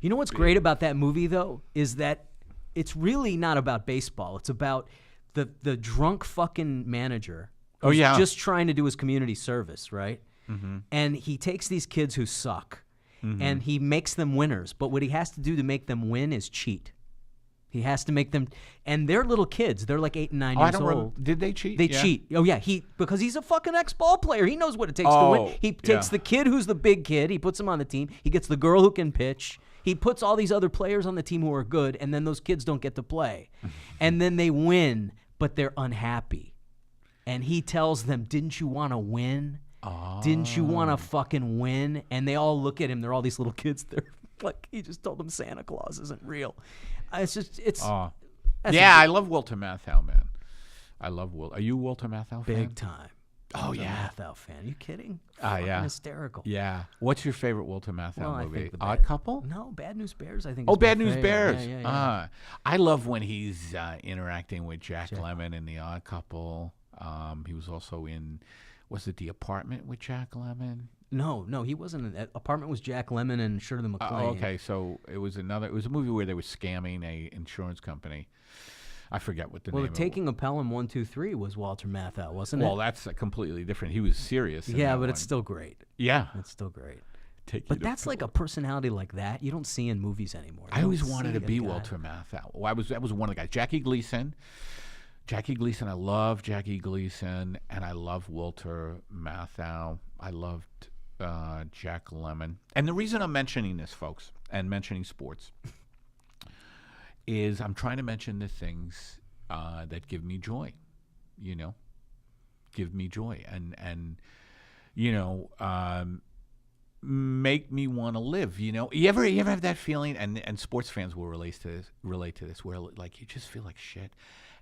You know what's great about that movie though is that it's really not about baseball. It's about the drunk fucking manager who's just trying to do his community service, right? Mm-hmm. And he takes these kids who suck, and he makes them winners. But what he has to do to make them win is cheat. He has to make them, and they're little kids. They're like 8 and 9 years old. Did they cheat? They cheat. Oh yeah, because he's a fucking ex-ball player. He knows what it takes to win. He takes the kid who's the big kid. He puts him on the team. He gets the girl who can pitch. He puts all these other players on the team who are good, and then those kids don't get to play. And then they win, but they're unhappy. And he tells them, didn't you want to win? Didn't you want to fucking win? And they all look at him. They're all these little kids. They're like, he just told them Santa Claus isn't real. I love Walter Matthau, man. I love Walter. Are you a Walter Matthau fan? Big time. Oh, yeah. Matthau fan. Are you kidding? Yeah. Hysterical. Yeah. What's your favorite Walter Matthau movie? I think Odd Couple? No, Bad News Bears, I think. Bad News Bears. Yeah. I love when he's interacting with Jack Lemmon in The Odd Couple. He was also in, was it The Apartment with Jack Lemmon? No, he wasn't. That Apartment was Jack Lemmon and Shirley MacLaine. Okay, so it was a movie where they were scamming a insurance company. I forget what the name of it was. Taking a Pelham 1, 2, 3 was Walter Matthau, wasn't it? Well, that's completely different. He was serious. Yeah, but it's still great. Yeah. It's still great. But that's like a personality like that you don't see in movies anymore. I always wanted to be Walter Matthau. Well, that was one of the guys. Jackie Gleason, I love Jackie Gleason, and I love Walter Matthau. I loved Jack Lemmon. And the reason I'm mentioning this, folks, and mentioning sports, is I'm trying to mention the things that give me joy, give me joy, and make me want to live. You ever have that feeling? And sports fans will relate to this, where like you just feel like shit,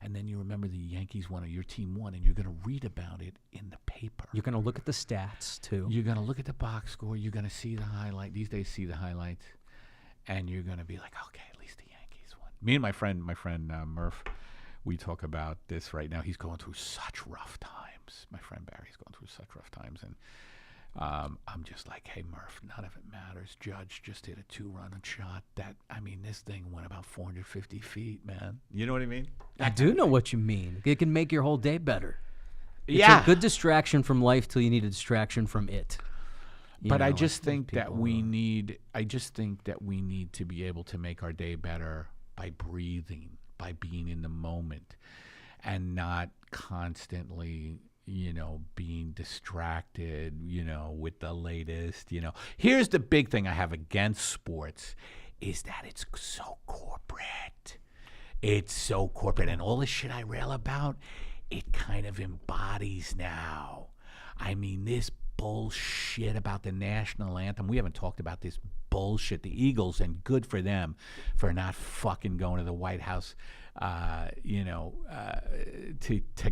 and then you remember the Yankees won or your team won, and you're going to read about it in the paper. You're going to look at the stats too. You're going to look at the box score. You're going to see the highlight. These days, see the highlights, and you're going to be like, okay, at least the Yankees won. Me and my friend Murph, we talk about this right now. He's going through such rough times. My friend Barry's going through such rough times, and I'm just like, hey, Murph, none of it matters. Judge just hit a 2-run shot. This thing went about 450 feet, man. You know what I mean? I do know what you mean. It can make your whole day better. It's Yeah. a good distraction from life till you need a distraction from it. But I just think that we need to be able to make our day better by breathing, by being in the moment, and not constantly, being distracted, with the latest, Here's the big thing I have against sports is that it's so corporate. It's so corporate. And all the shit I rail about, it kind of embodies now. I mean, this bullshit about the national anthem. We haven't talked about this bullshit. The Eagles, and good for them for not fucking going to the White House, to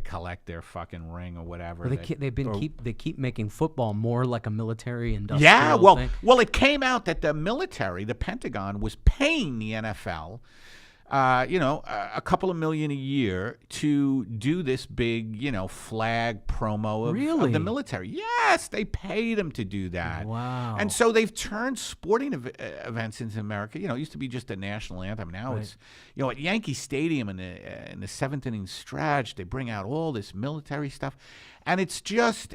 collect their fucking ring or whatever. They keep making football more like a military industrial thing. Well, it came out that the military, the Pentagon, was paying the NFL. A couple of million a year to do this big, flag promo of the military. Yes, they paid them to do that. Wow. And so they've turned sporting events into America. It used to be just a national anthem. Now it's, at Yankee Stadium in the seventh inning stretch, they bring out all this military stuff. And it's just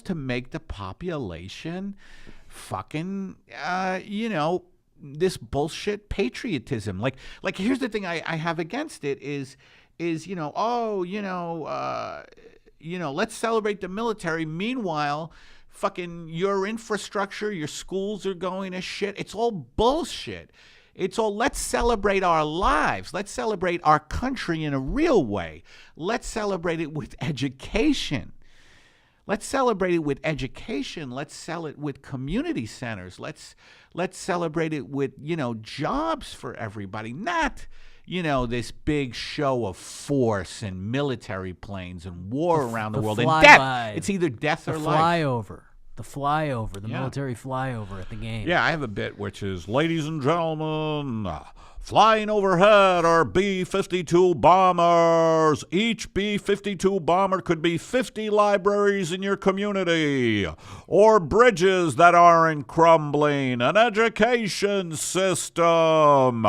to make the population fucking, this bullshit patriotism. Like here's the thing I have against it is let's celebrate the military. Meanwhile, fucking your infrastructure, your schools are going to shit. It's all bullshit. It's all, let's celebrate our lives. Let's celebrate our country in a real way. Let's celebrate it with education. Let's celebrate it with education. Let's sell it with community centers. Let's celebrate it with, jobs for everybody. Not, this big show of force and military planes and war around the world and death. It's either death or life. The military flyover at the game. Yeah, I have a bit which is, ladies and gentlemen, flying overhead are B-52 bombers. Each B-52 bomber could be 50 libraries in your community, or bridges that aren't crumbling, an education system,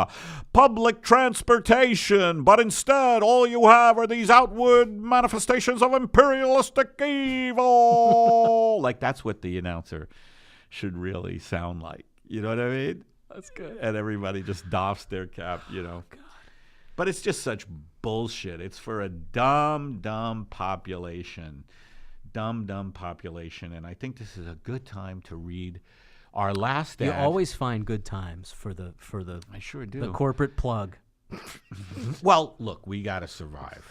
public transportation, but instead all you have are these outward manifestations of imperialistic evil. Like, that's what the announcer should really sound like. You know what I mean? That's good. And everybody just doffs their cap, God. But it's just such bullshit. It's for a dumb population. Dumb population. And I think this is a good time to read our last ad. You always find good times for the I sure do. The corporate plug. Well, look, we got to survive.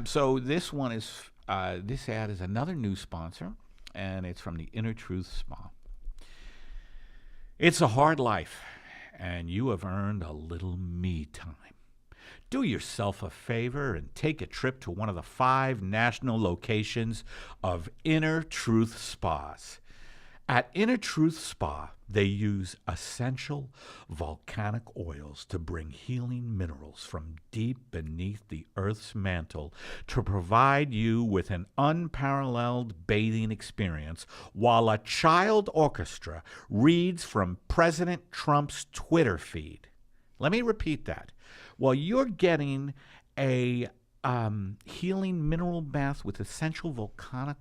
So this one is, this ad is another new sponsor, and it's from the Inner Truth Spa. It's a hard life, and you have earned a little me time. Do yourself a favor and take a trip to one of the 5 national locations of Inner Truth Spas. At Inner Truth Spa, they use essential volcanic oils to bring healing minerals from deep beneath the Earth's mantle to provide you with an unparalleled bathing experience while a child orchestra reads from President Trump's Twitter feed. Let me repeat that. While you're getting a healing mineral bath with essential volcanic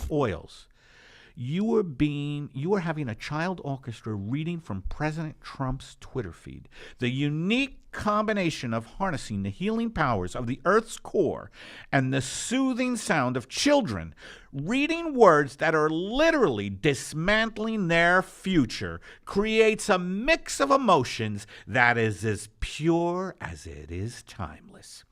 oils, you are having a child orchestra reading from President Trump's Twitter feed. The unique combination of harnessing the healing powers of the Earth's core and the soothing sound of children reading words that are literally dismantling their future creates a mix of emotions that is as pure as it is timeless.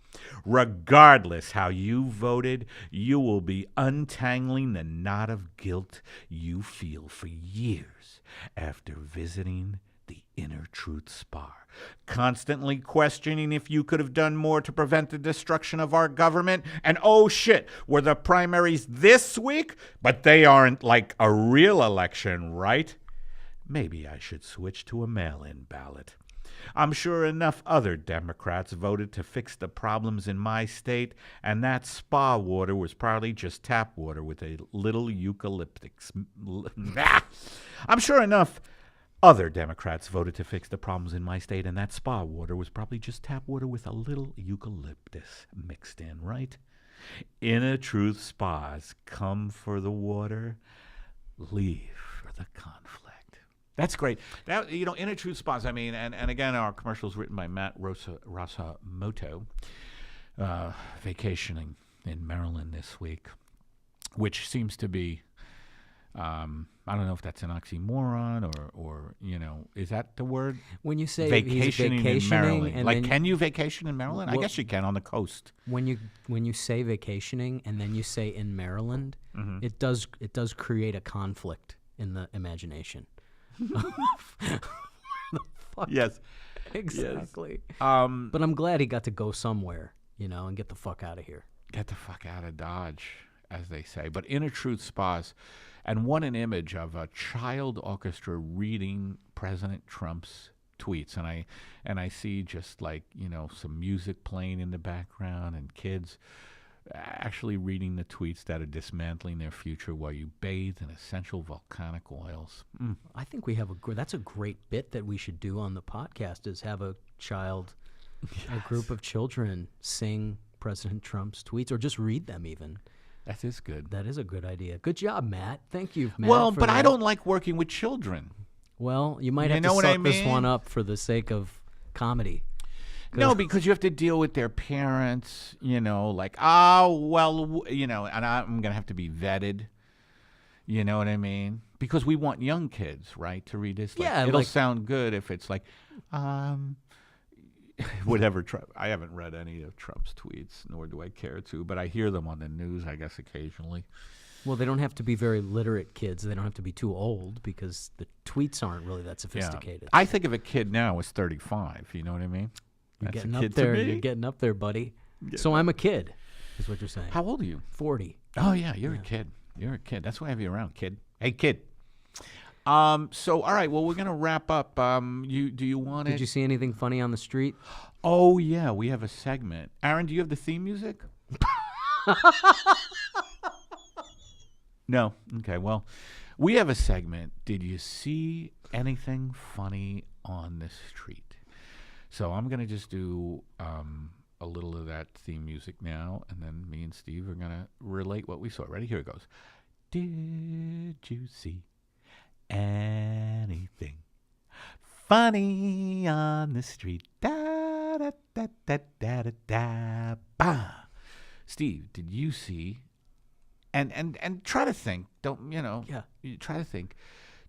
Regardless how you voted, you will be untangling the knot of guilt you feel for years after visiting the Inner Truth Spa, constantly questioning if you could have done more to prevent the destruction of our government. And oh shit, were the primaries this week? But they aren't like a real election, right? Maybe I should switch to a mail-in ballot. I'm sure enough other Democrats voted to fix the problems in my state, and that spa water was probably just tap water with a little eucalyptus. I'm sure enough other Democrats voted to fix the problems in my state, and that spa water was probably just tap water with a little eucalyptus mixed in, right? Inner Truth Spas, come for the water, leave for the conflict. That's great. That, Inner Truth Spas, I mean, and again, our commercial is written by Matt Rasamoto, vacationing in Maryland this week, which seems to be, I don't know if that's an oxymoron or is that the word? When you say vacationing in Maryland, and like, can you vacation in Maryland? I guess you can on the coast. When you say vacationing and then you say in Maryland, it does create a conflict in the imagination. The fuck? Yes, exactly. Yes. But I'm glad he got to go somewhere, and get the fuck out of here. Get the fuck out of Dodge, as they say. But Inner Truth Spas, and what an image of a child orchestra reading President Trump's tweets, and I see just like some music playing in the background and kids actually reading the tweets that are dismantling their future while you bathe in essential volcanic oils. I think we have that's a great bit that we should do on the podcast, is have a group of children sing President Trump's tweets, or just read them even. That is good. That is a good idea. Good job, Matt. Thank you, Matt. Well, but I don't like working with children. Well, you might have to suck this one up for the sake of comedy. No, because you have to deal with their parents, and I'm going to have to be vetted. You know what I mean? Because we want young kids, right, to read this. It'll sound good if it's like, whatever Trump. I haven't read any of Trump's tweets, nor do I care to, but I hear them on the news, I guess, occasionally. Well, they don't have to be very literate kids. They don't have to be too old, because the tweets aren't really that sophisticated. Yeah. I think of a kid now as 35. You know what I mean? You're getting up there. You're getting up there, buddy. So I'm a kid, is what you're saying. How old are you? 40. Oh, yeah, you're a kid. You're a kid. That's why I have you around, kid. Hey, kid. So, all right, well, we're going to wrap up. Do you want Did you see anything funny on the street? Oh, yeah, we have a segment. Aaron, do you have the theme music? No? Okay, well, we have a segment. Did you see anything funny on the street? So I'm going to just do a little of that theme music now, and then me and Steve are going to relate what we saw. Ready? Here it goes. Did you see anything funny on the street? Da, da, da, da, da, da, da, bah. Steve, did you see, and try to think, you try to think,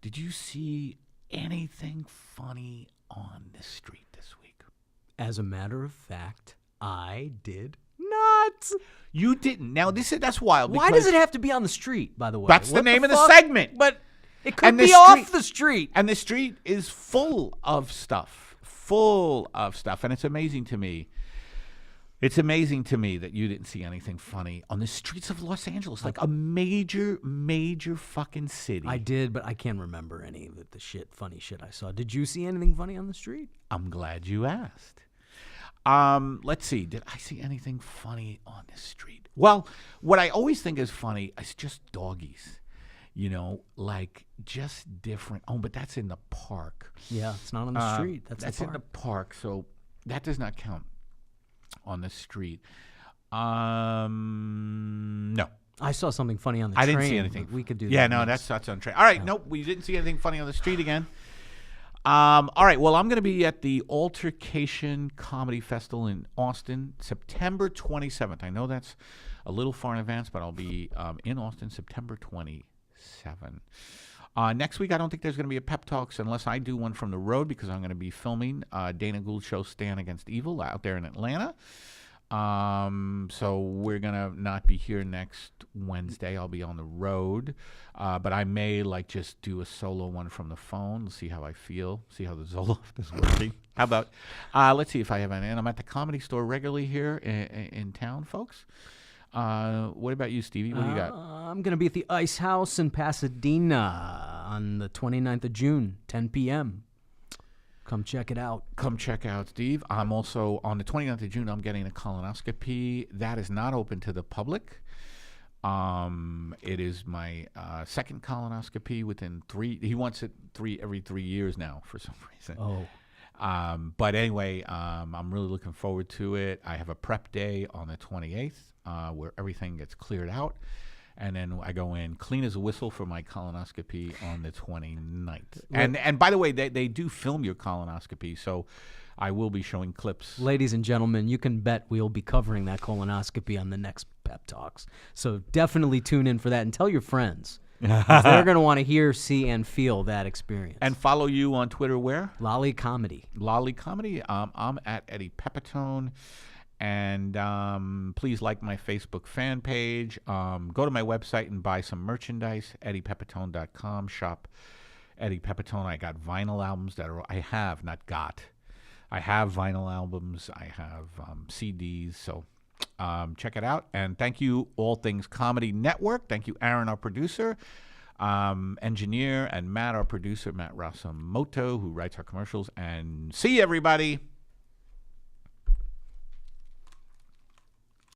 did you see anything funny on the street this week? As a matter of fact, I did not. You didn't. Now that's wild. Why does it have to be on the street, by the way? That's the name of the segment. But it could be off the street. And the street is full of stuff. And it's amazing to me. It's amazing to me that you didn't see anything funny on the streets of Los Angeles, like a major, major fucking city. I did, but I can't remember any of the funny shit I saw. Did you see anything funny on the street? I'm glad you asked. Let's see. Did I see anything funny on the street? Well, what I always think is funny is just doggies. Like just different. Oh, but that's in the park. Yeah, it's not on the street. That's in the park, so that does not count on the street. No. I saw something funny on the train. I didn't see anything. We could do that. Yeah, no, that's on train. All right, nope, we didn't see anything funny on the street again. All right, well, I'm going to be at the Altercation Comedy Festival in Austin, September 27th. I know that's a little far in advance, but I'll be in Austin September 27th. Next week, I don't think there's going to be a Pep Talks unless I do one from the road, because I'm going to be filming Dana Gould's show Stand Against Evil out there in Atlanta. So we're going to not be here next Wednesday. I'll be on the road. But I may just do a solo one from the phone, see how I feel, see how the Zoloft is working. How about, let's see if I have any. And I'm at the Comedy Store regularly here in town, folks. What about you, Stevie? What do you got? I'm going to be at the Ice House in Pasadena on the 29th of June, 10 p.m. Come check it out. Come check out Steve. I'm also on the 29th of June. I'm getting a colonoscopy. That is not open to the public. It is my second colonoscopy within 3. He wants it every 3 years now for some reason. Oh. But anyway, I'm really looking forward to it. I have a prep day on the 28th where everything gets cleared out. And then I go in clean as a whistle for my colonoscopy on the 29th. And by the way, they do film your colonoscopy, so I will be showing clips. Ladies and gentlemen, you can bet we'll be covering that colonoscopy on the next Pep Talks. So definitely tune in for that and tell your friends. They're going to want to hear, see, and feel that experience. And follow you on Twitter where? Lolly Comedy. Lolly Comedy. I'm at Eddie Pepitone. And please like my Facebook fan page. Go to my website and buy some merchandise, eddiepepitone.com. Shop Eddie Pepitone. I got vinyl albums I have vinyl albums. I have CDs. So check it out. And thank you, All Things Comedy Network. Thank you, Aaron, our producer, engineer, and Matt, our producer, Matt Rasamoto, who writes our commercials. And see you, everybody.